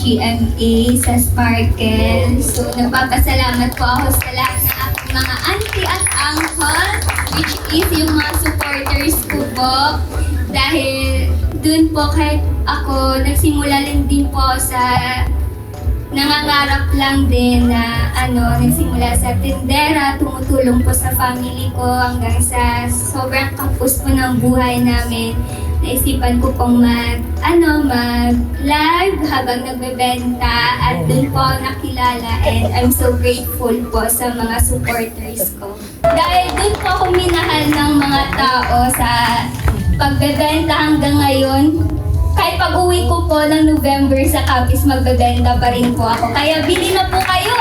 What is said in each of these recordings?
GMA sa Sparkle. So, nagpapasalamat po ako sa lahat ng aking mga auntie at uncle, which is yung mga supporters ko po. Dahil dun po kahit ako, nagsimula din po sa nangangarap lang din na nagsimula sa tindera, tumutulong po sa family ko hanggang sa sobrang kapos po ng buhay namin. Naisipan ko pong mag-live habang nagbebenta at dun po ako nakilala and I'm so grateful po sa mga supporters ko. Dahil dun po ako minahal ng mga tao sa pagbebenta hanggang ngayon. Kahit pag-uwi ko po ng November sa Capiz, magbebenta pa rin po ako. Kaya bili na po kayo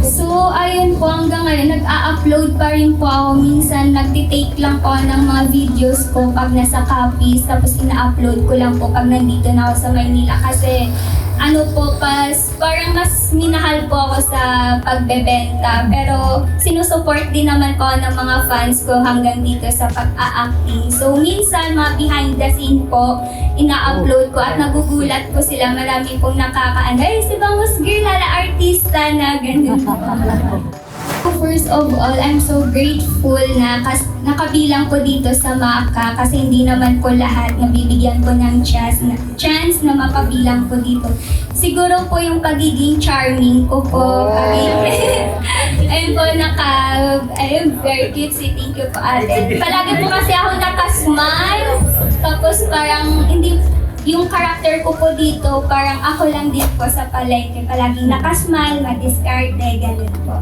So, ayun po hanggang ngayon, nag-a-upload pa rin po ako. Minsan, nagtitake lang po ng mga videos ko pag nasa Capiz. Tapos ina-upload ko lang po pag nandito na ako sa Maynila. Kasi parang mas minahal po ako sa pagbebenta. Pero sinusupport din naman po ng mga fans ko hanggang dito sa pag-a-acting. So minsan, mga behind the scene po, ina-upload ko at nagugulat po sila. Marami pong ay, si Bangus Girl, artista na, ganun. First of all, I'm so grateful na nakabilang ko dito sa MACA kasi hindi naman po lahat nabibigyan ko ng chance na mapabilang ko dito. Siguro po yung pagiging charming ko po. Ayun po, ayun, very cute. Thank you po ate. Palagi po kasi ako nakasmile. Tapos parang yung karakter ko po dito, parang ako lang din po sa palengke. Palaging nakasmile, madiskarte, ganun po.